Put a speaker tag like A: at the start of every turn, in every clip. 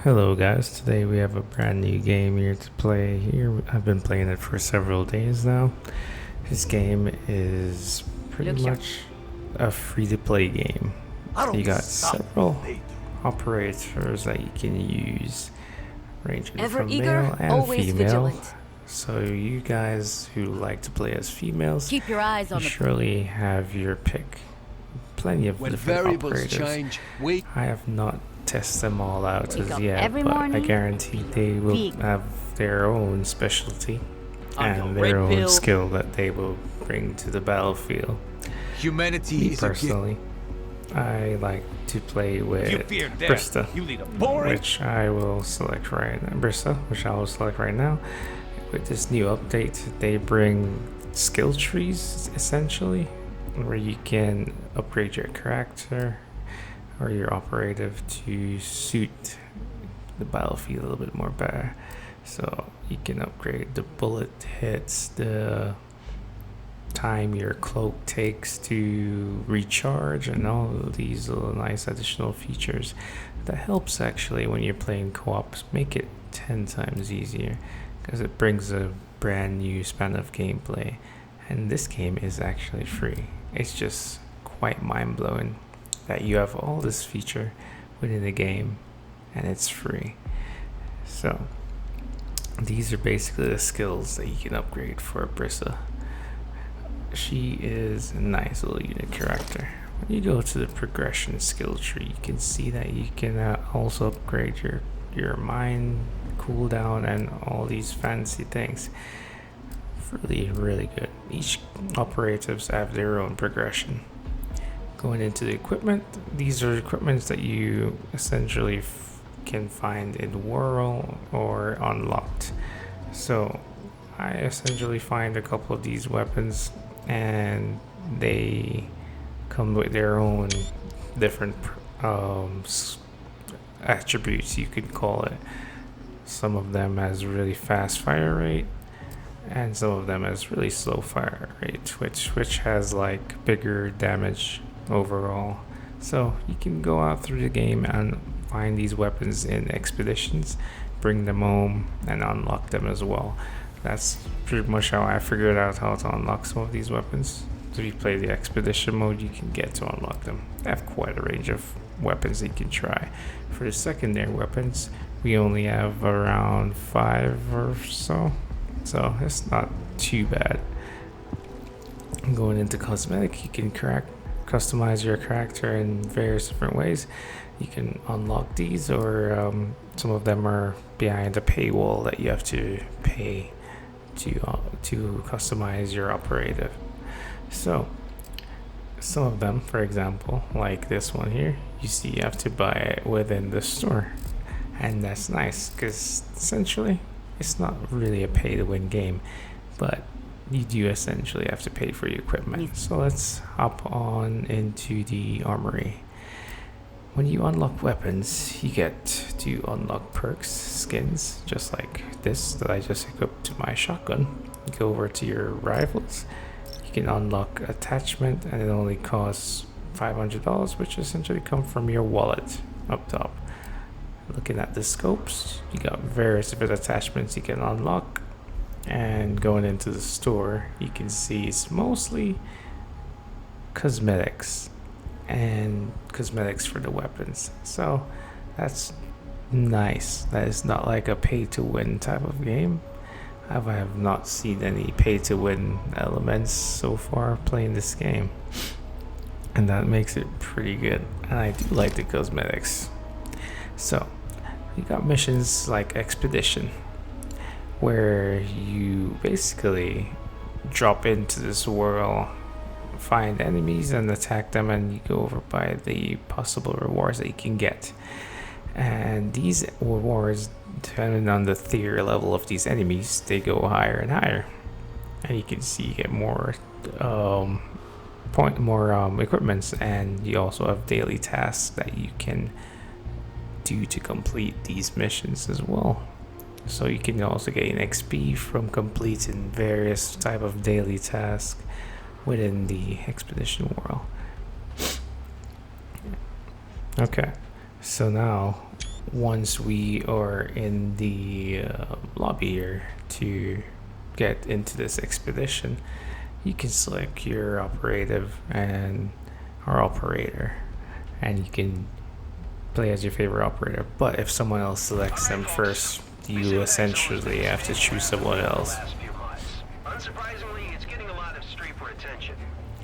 A: Hello guys, today we have a brand new game here to play here. I've been playing it for several days now. This game is pretty much a free-to-play game. You got several operators that you can use, ranging from male and female. So you guys who like to play as females,
B: keep your eyes on
A: surely have your pick. Plenty of different operators. I have not test them all out as yet, but I guarantee they will have their own specialty and their own skill that they will bring to the battlefield.
C: Humanity is
A: personally, I like to play with Brista, which I will select right now. With this new update, they bring skill trees essentially, where you can upgrade your character or your operative to suit the battlefield a little bit more better. So you can upgrade the bullet hits, the time your cloak takes to recharge, and all of these little nice additional features that helps actually when you're playing co-op make it 10 times easier, because it brings a brand new span of gameplay. And this game is actually free. It's just quite mind-blowing that you have all this feature within the game and it's free. So these are basically the skills that you can upgrade for Brissa. She is a nice little unit character. When you go to the progression skill tree, you can see that you can also upgrade your mind cooldown and all these fancy things. Really good. Each operatives have their own progression. Going into the equipment, these are equipments that you essentially can find in World or unlocked. So I essentially find a couple of these weapons and they come with their own different attributes, you could call it. Some of them has really fast fire rate and some of them has really slow fire rate, which has like bigger damage overall. So you can go out through the game and find these weapons in expeditions, bring them home and unlock them as well. That's pretty much how I figured out how to unlock some of these weapons. So if you play the expedition mode, you can get to unlock them. They have quite a range of weapons that you can try. For the secondary weapons, we only have around 5 or so it's not too bad. Going into cosmetic, you can customize your character in various different ways. You can unlock these, or some of them are behind a paywall that you have to pay to customize your operative. So some of them, for example, like this one here, you see you have to buy it within the store, and that's nice because essentially it's not really a pay to win game, but you do essentially have to pay for your equipment. So let's hop on into the armory. When you unlock weapons, you get to unlock perks, skins, just like this that I just equipped to my shotgun. You go over to your rifles, you can unlock attachment, and it only costs $500, which essentially come from your wallet up top. Looking at the scopes, you got various different attachments you can unlock. And going into the store, you can see it's mostly cosmetics and cosmetics for the weapons. So that's nice. That is not like a pay to win type of game. I have not seen any pay to win elements so far playing this game, and that makes it pretty good. And I do like the cosmetics. So you got missions like expedition, where you basically drop into this world, find enemies and attack them, and you go over by the possible rewards that you can get. And these rewards, depending on the tier level of these enemies, they go higher and higher. And you can see you get more equipments, and you also have daily tasks that you can do to complete these missions as well. So you can also gain XP from completing various type of daily tasks within the expedition world. Okay, so now once we are in the lobby here to get into this expedition, you can select your operative and our operator, and you can play as your favorite operator. But if someone else selects them first, you essentially have to choose someone else.
B: Unsurprisingly, it's getting a lot of streaper attention.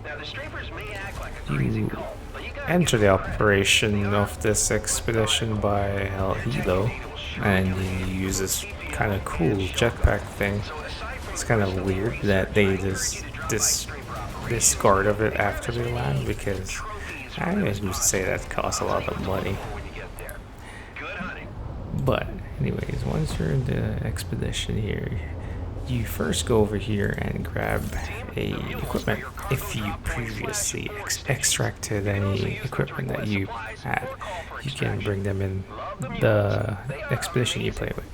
B: Now, the streapers may act like a crazy
A: You
B: cult, but you gotta
A: enter
B: give
A: the
B: them credit.
A: operation of this expedition by El Hilo, and you use this kind of cool jetpack thing. It's kind of weird that they just discard of it after they land, because I would say that costs a lot of money.
B: When you get there. Good hunting.
A: But anyways, once you're in the expedition here, you first go over here and grab a equipment. If you previously extracted any equipment that you had, you can bring them in the expedition you play with.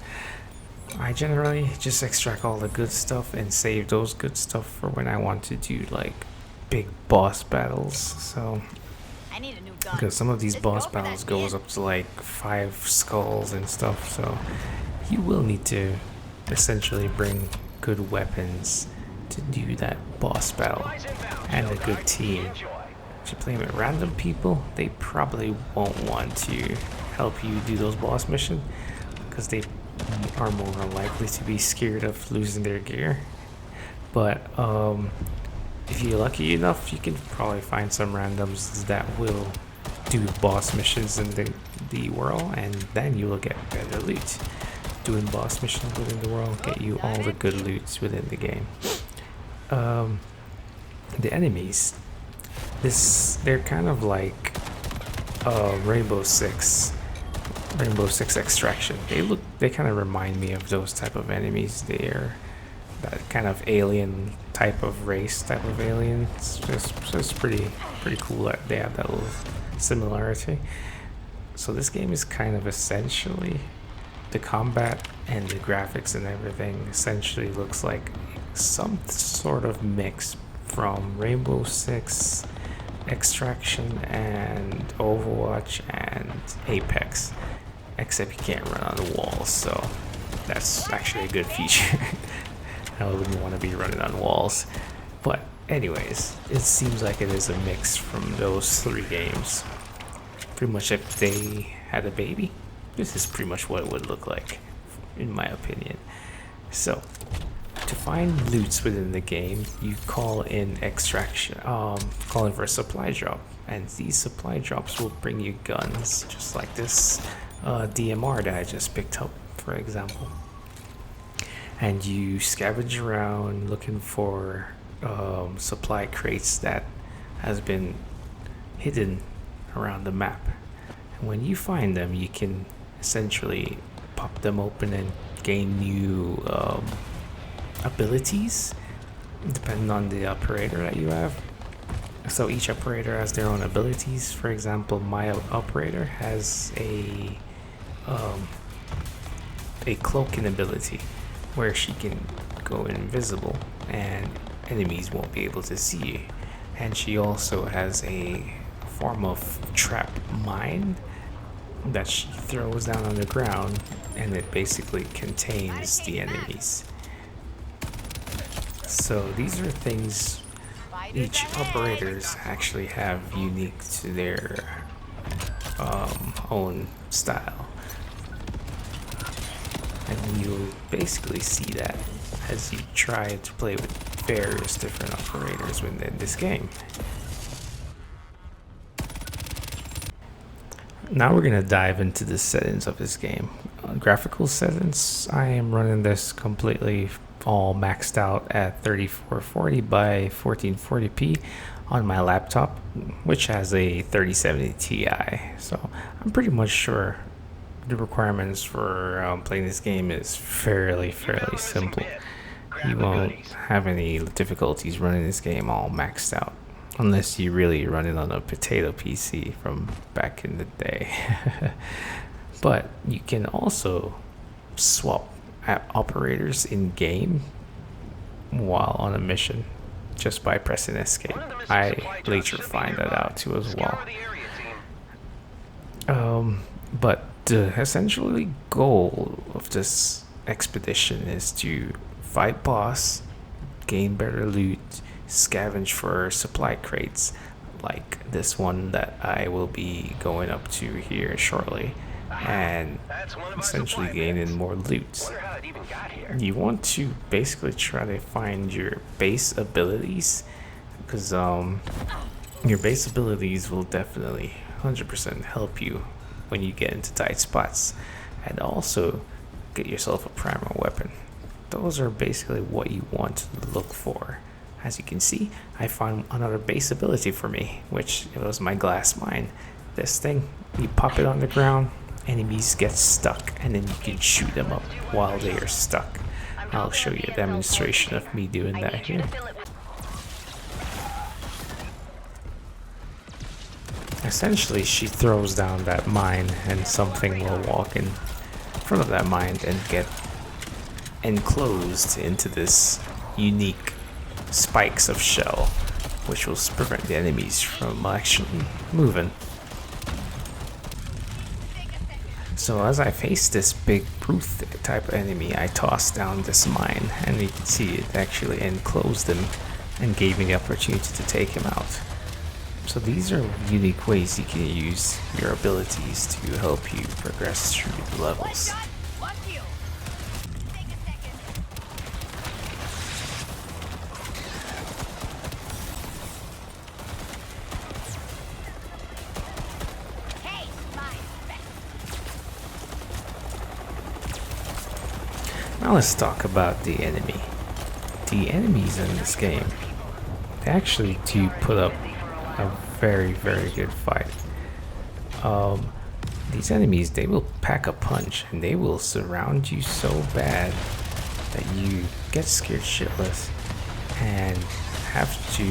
A: I generally just extract all the good stuff and save those good stuff for when I want to do like big boss battles. So
D: I need a new gun.
A: because some of these
D: Let's
A: boss
D: go for that
A: battles goes
D: kid.
A: up to like 5 skulls and stuff, so you will need to essentially bring good weapons to do that boss battle, and a good team. If you play with random people, they probably won't want to help you do those boss missions, because they are more likely to be scared of losing their gear. But if you're lucky enough, you can probably find some randoms that will do boss missions in the world, and then you will get better loot. Doing boss missions within the world get you all the good loots within the game. The enemies, they're kind of like Rainbow Six Extraction. They kind of remind me of those type of enemies. They're that kind of alien type of race, type of alien. It's just pretty cool that they have that little similarity. So this game is kind of essentially, the combat and the graphics and everything essentially looks like some sort of mix from Rainbow Six Extraction and Overwatch and Apex, except you can't run on the walls, so that's actually a good feature. I wouldn't want to be running on walls. But anyways, it seems like it is a mix from those 3 games. Pretty much if they had a baby, this is pretty much what it would look like, in my opinion. So, to find loots within the game, you call in extraction, call in for a supply drop, and these supply drops will bring you guns, just like this DMR that I just picked up, for example. And you scavenge around looking for supply crates that has been hidden around the map. And when you find them, you can essentially pop them open and gain new abilities depending on the operator that you have. So each operator has their own abilities. For example, my operator has a cloaking ability where she can go invisible and enemies won't be able to see you. And she also has a form of trap mine that she throws down on the ground, and it basically contains the enemies. So these are things each operators actually have unique to their own style. And you'll basically see that as you try to play with various different operators within this game. Now we're going to dive into the settings of this game. Graphical settings, I am running this completely all maxed out at 3440 by 1440p on my laptop, which has a 3070 Ti. So I'm pretty much sure the requirements for playing this game is fairly simple. You won't have any difficulties running this game all maxed out, unless you really run it on a potato PC from back in the day. But you can also swap operators in game while on a mission just by pressing escape. I later find that out too as well. But The essentially goal of this expedition is to fight boss, gain better loot, scavenge for supply crates, like this one that I will be going up to here shortly, and essentially gaining more loot. You want to basically try to find your base abilities, because your base abilities will definitely 100% help you when you get into tight spots, and also get yourself a primal weapon. Those are basically what you want to look for. As you can see, I found another base ability for me, which it was my glass mine. This thing, you pop it on the ground, enemies get stuck, and then you can shoot them up while they are stuck. I'll show you a demonstration of me doing that here. Essentially, she throws down that mine and something will walk in front of that mine and get enclosed into this unique spikes of shell, which will prevent the enemies from actually moving. So as I face this big brute type enemy, I tossed down this mine, and you can see it actually enclosed him and gave me the opportunity to take him out. So these are unique ways you can use your abilities to help you progress through the levels. Now let's talk about the enemy. The enemies in this game, they actually do put up a very, very good fight. These enemies, they will pack a punch and they will surround you so bad that you get scared shitless and have to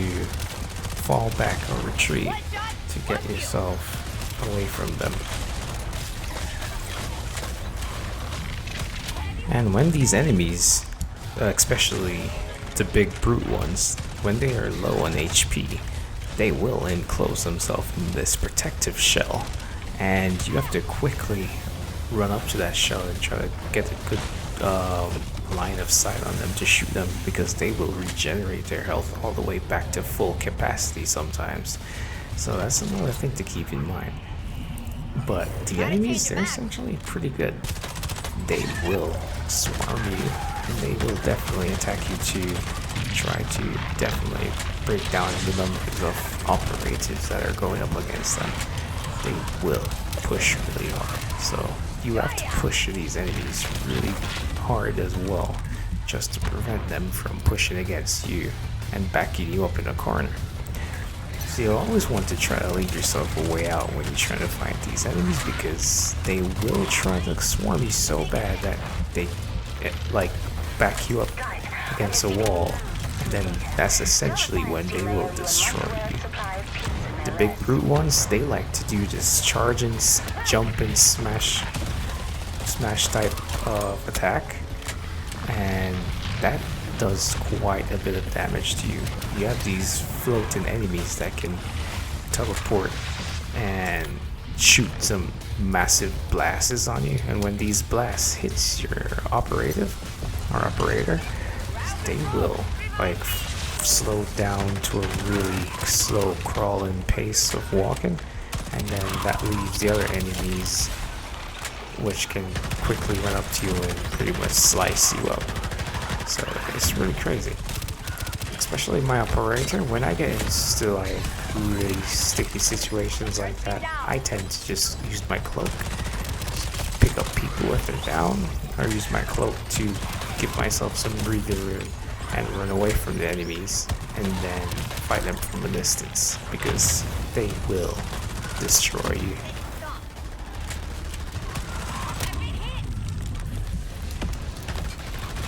A: fall back or retreat to get yourself away from them. And when these enemies, especially the big brute ones, when they are low on HP, they will enclose themselves in this protective shell, and you have to quickly run up to that shell and try to get a good line of sight on them to shoot them, because they will regenerate their health all the way back to full capacity sometimes. So that's another thing to keep in mind. But the enemies, they're essentially pretty good. They will swarm you, and they will definitely attack you to try to definitely break down the numbers of operators that are going up against them. They will push really hard, so you have to push these enemies really hard as well, just to prevent them from pushing against you and backing you up in a corner. So you'll always want to try to leave yourself a way out when you're trying to fight these enemies, because they will try to swarm you so bad that they like back you up against a wall, and then that's essentially when they will destroy you. The big brute ones, they like to do this charge and jump and smash type of attack, and that does quite a bit of damage to you. You have these floating enemies that can teleport and shoot some massive blasts on you, and when these blasts hits your operator, they will like slow down to a really slow crawling pace of walking, and then that leaves the other enemies, which can quickly run up to you and pretty much slice you up. So it's really crazy. Especially my operator, when I get into like really sticky situations like that, I tend to just use my cloak, pick up people if they're down, or use my cloak to give myself some breathing room and run away from the enemies, and then fight them from a distance, because they will destroy you.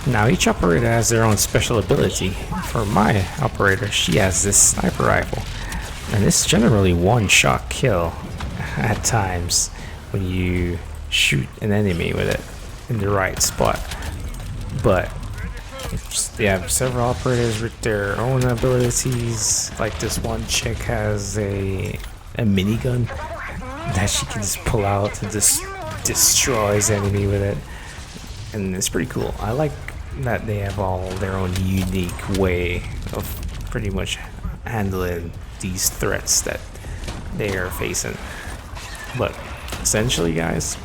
A: Now each operator has their own special ability. For my operator, she has this sniper rifle, and it's generally one-shot kill at times when you shoot an enemy with it in the right spot. But they have several operators with their own abilities. Like this one chick has a minigun that she can just pull out and just destroys enemy with it, and it's pretty cool. I like that they have all their own unique way of pretty much handling these threats that they are facing. But essentially, guys,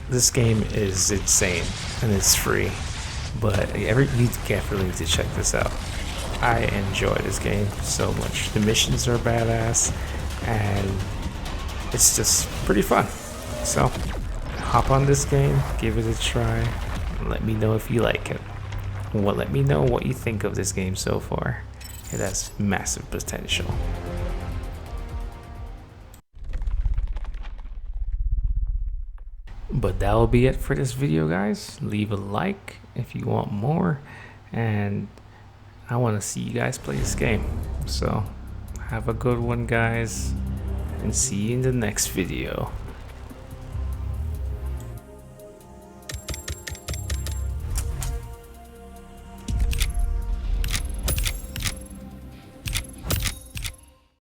A: this game is insane and it's free, but you definitely need to check this out. I enjoy this game so much. The missions are badass and it's just pretty fun. So hop on this game, give it a try, and let me know if you like it. Well, let me know what you think of this game so far. It has massive potential. But that will be it for this video, guys. Leave a like if you want more, and I want to see you guys play this game. So have a good one, guys, and see you in the next video.